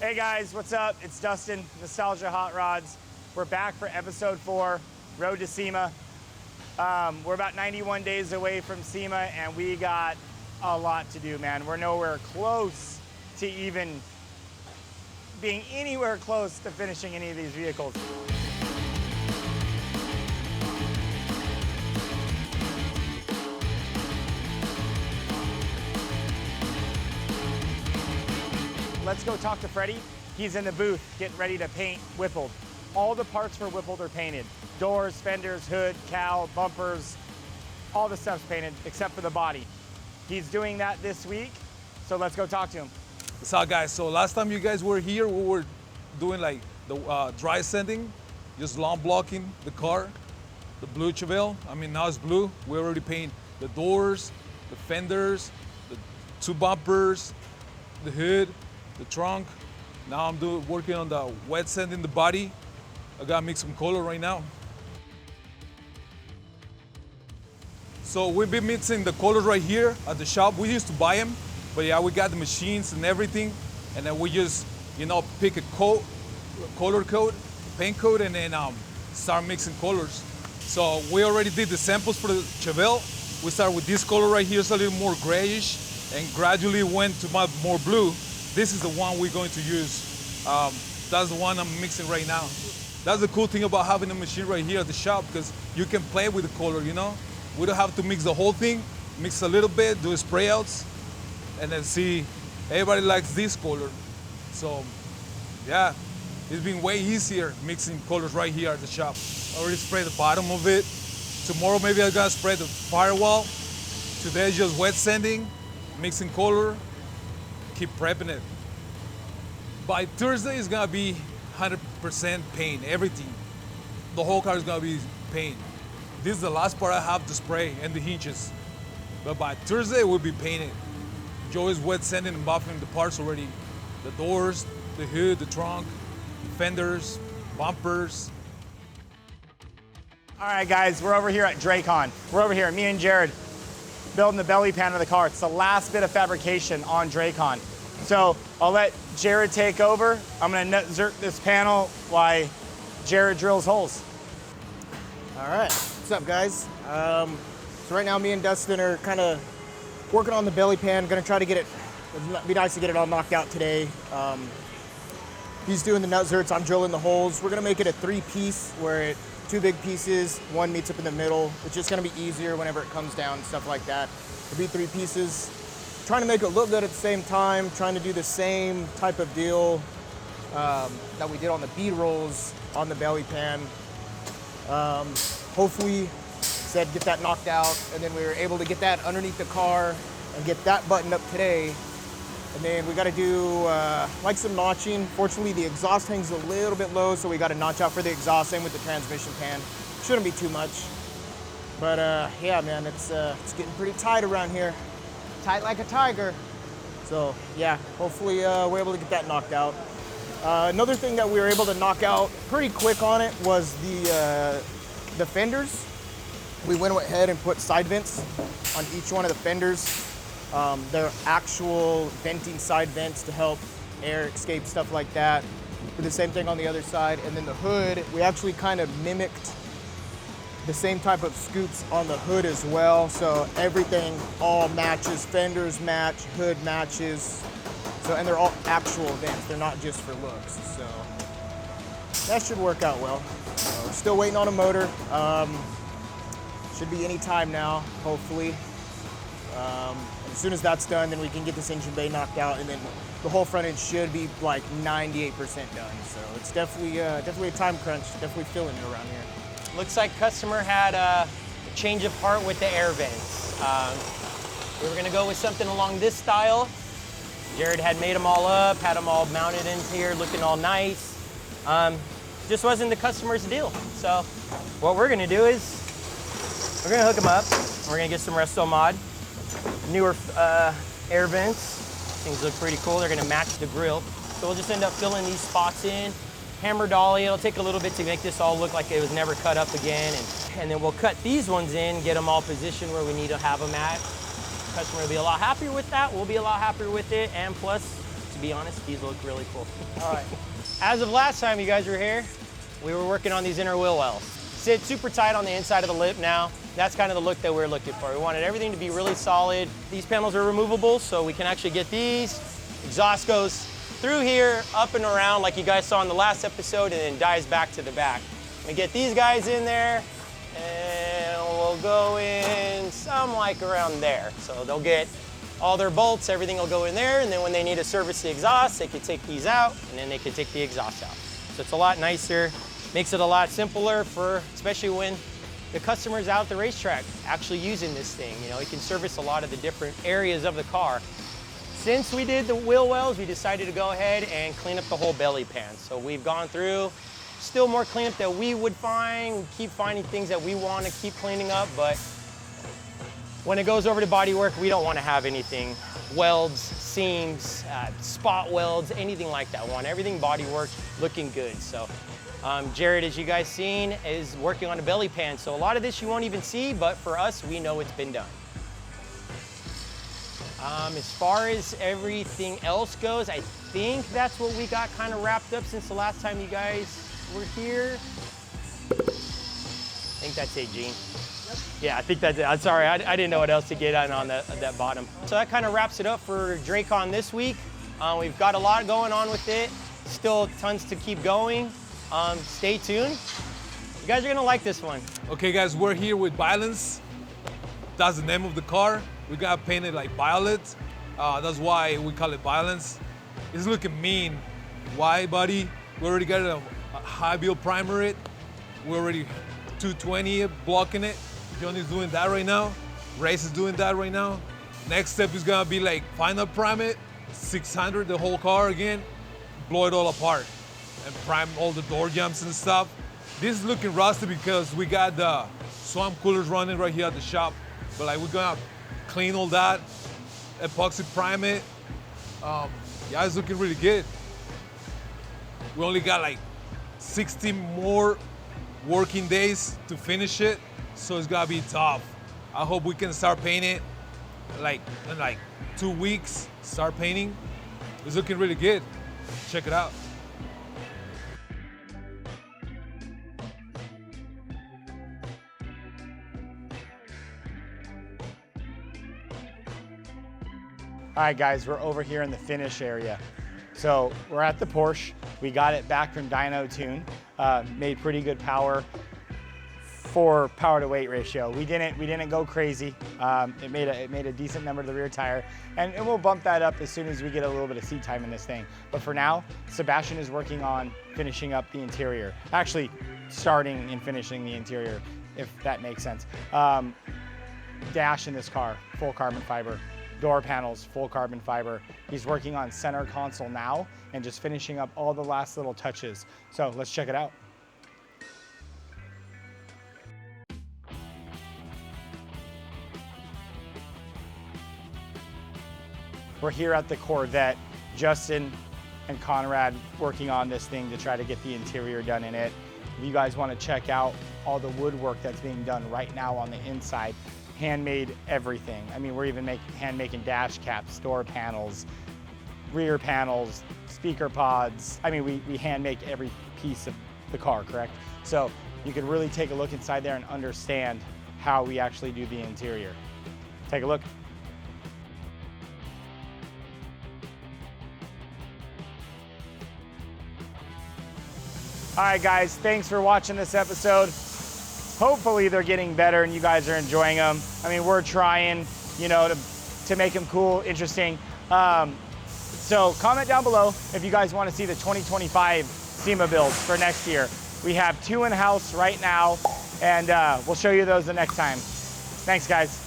Hey guys, what's up? It's Dustin, Nostalgia Hot Rods. We're back for episode 4, Road to SEMA. We're about 91 days away from SEMA and we got a lot to do, man. We're nowhere close to even being anywhere close to finishing any of these vehicles. Let's go talk to Freddie. He's in the booth getting ready to paint Whipple'd. All the parts for Whipple'd are painted. Doors, fenders, hood, cowl, bumpers, all the stuff's painted except for the body. He's doing that this week, so let's go talk to him. What's up, guys? So last time you guys were here, we were doing like the dry sanding, just lawn blocking the car, the blue Chevelle. I mean, now it's blue. We already paint the doors, the fenders, the 2 bumpers, the hood, the trunk. Now I'm working on the wet sanding the body. I gotta mix some color right now. So we've been mixing the colors right here at the shop. We used to buy them, but yeah, we got the machines and everything. And then we just, pick a color code, paint code, and then start mixing colors. So we already did the samples for the Chevelle. We started with this color right here, it's a little more grayish, and gradually went to more blue. This is the one we're going to use. That's the one I'm mixing right now. That's the cool thing about having a machine right here at the shop, because you can play with the color, We don't have to mix the whole thing, mix a little bit, do spray outs, and then see, everybody likes this color. So, yeah, it's been way easier mixing colors right here at the shop. I already sprayed the bottom of it. Tomorrow maybe I'm gonna spray the firewall. Today is just wet sanding, mixing color, keep prepping it. By Thursday, it's gonna be 100% paint, everything. The whole car is gonna be paint. This is the last part I have to spray, and the hinges. But by Thursday, it will be painted. Joe is wet sanding and buffing the parts already. The doors, the hood, the trunk, the fenders, bumpers. All right, guys, we're over here at Drakon. We're over here, me and Jared, building the belly pan of the car. It's the last bit of fabrication on Drakon. So I'll let Jared take over. I'm gonna nut zert this panel while Jared drills holes. All right, what's up, guys? So right now me and Dustin are kind of working on the belly pan, gonna try to get it, it'd be nice to get it all knocked out today. He's doing the nut zerts, I'm drilling the holes. We're gonna make it a 3-piece where 2 big pieces, 1 meets up in the middle. It's just gonna be easier whenever it comes down, stuff like that. It'll be 3 pieces. Trying to make it look good at the same time, trying to do the same type of deal that we did on the bead rolls on the belly pan. Hopefully, said get that knocked out, and then we were able to get that underneath the car and get that buttoned up today. And then we got to do like some notching. Fortunately, the exhaust hangs a little bit low, so we got to notch out for the exhaust. Same with the transmission pan. Shouldn't be too much, but yeah, man, it's getting pretty tight around here. Tight like a tiger. So yeah, hopefully we're able to get that knocked out. Another thing that we were able to knock out pretty quick on it was the fenders. We went ahead and put side vents on each one of the fenders. They're actual venting side vents to help air escape, stuff like that. Do the same thing on the other side. And then the hood, we actually kind of mimicked the same type of scoops on the hood as well. So everything all matches, fenders match, hood matches. So, and they're all actual vents, they're not just for looks. So that should work out well. We're still waiting on a motor. Should be any time now, hopefully. As soon as that's done, then we can get this engine bay knocked out, and then the whole front end should be like 98% done. So it's definitely a time crunch, definitely feeling it around here. Looks like customer had a change of heart with the air vents. We were gonna go with something along this style. Jared had made them all up, had them all mounted in here, looking all nice. Just wasn't the customer's deal. So what we're gonna do is, we're gonna hook them up. We're gonna get some Resto Mod, newer air vents. Things look pretty cool. They're gonna match the grill. So we'll just end up filling these spots in, hammer dolly. It'll take a little bit to make this all look like it was never cut up again. And then we'll cut these ones in, get them all positioned where we need to have them at. Customer will be a lot happier with that. We'll be a lot happier with it. And plus, to be honest, these look really cool. All right. As of last time you guys were here, we were working on these inner wheel wells. Sit super tight on the inside of the lip now. That's kind of the look that we're looking for. We wanted everything to be really solid. These panels are removable, so we can actually get these. Exhaust goes through here, up and around like you guys saw in the last episode, and then dives back to the back. We get these guys in there, and we'll go in some like around there. So they'll get all their bolts, everything will go in there, and then when they need to service the exhaust, they can take these out, and then they can take the exhaust out. So it's a lot nicer, makes it a lot simpler for, especially when the customer's out at the racetrack actually using this thing. You know, it can service a lot of the different areas of the car. Since we did the wheel wells, we decided to go ahead and clean up the whole belly pan. So we've gone through, still more cleanup that we would find. We keep finding things that we want to keep cleaning up, but when it goes over to body work, we don't want to have anything, welds, seams, spot welds, anything like that. We want everything body work looking good. So Jared, as you guys seen, is working on a belly pan. So a lot of this you won't even see, but for us, we know it's been done. As far as everything else goes, I think that's what we got kind of wrapped up since the last time you guys were here. I think that's it, Gene. Yep. Yeah, I think that's it. I'm sorry, I didn't know what else to get on that bottom. So that kind of wraps it up for Drakon this week. We've got a lot going on with it. Still tons to keep going. Stay tuned. You guys are gonna like this one. Okay guys, we're here with Violence. That's the name of the car. We got painted like violet. That's why we call it Violence. It's looking mean. Why, buddy? We already got a high build primer it. We're already 220 blocking it. Johnny's doing that right now. Race is doing that right now. Next step is gonna be like final prime it, 600 the whole car again, blow it all apart, and prime all the door jumps and stuff. This is looking rusty because we got the swamp coolers running right here at the shop. But like we're gonna clean all that, epoxy prime it. Yeah, it's looking really good. We only got like 60 more working days to finish it, so it's gotta be tough. I hope we can start painting like in like 2 weeks, start painting. It's looking really good. Check it out. All right, guys, we're over here in the finish area. So we're at the Porsche. We got it back from Dyno Tune. Made pretty good power for power to weight ratio. We didn't go crazy. It made a decent number to the rear tire, and we'll bump that up as soon as we get a little bit of seat time in this thing. But for now, Sebastian is working on finishing up the interior. Actually, starting and finishing the interior, if that makes sense. Dash in this car, full carbon fiber. Door panels, full carbon fiber. He's working on center console now and just finishing up all the last little touches. So let's check it out. We're here at the Corvette. Justin and Conrad working on this thing to try to get the interior done in it. If you guys want to check out all the woodwork that's being done right now on the inside, handmade everything. I mean, we're even hand-making dash caps, door panels, rear panels, speaker pods. I mean, we hand make every piece of the car, correct? So you can really take a look inside there and understand how we actually do the interior. Take a look. All right, guys, thanks for watching this episode. Hopefully they're getting better and you guys are enjoying them. I mean, we're trying, you know, to make them cool, interesting. So comment down below if you guys want to see the 2025 SEMA builds for next year. We have 2 in-house right now, and we'll show you those the next time. Thanks, guys.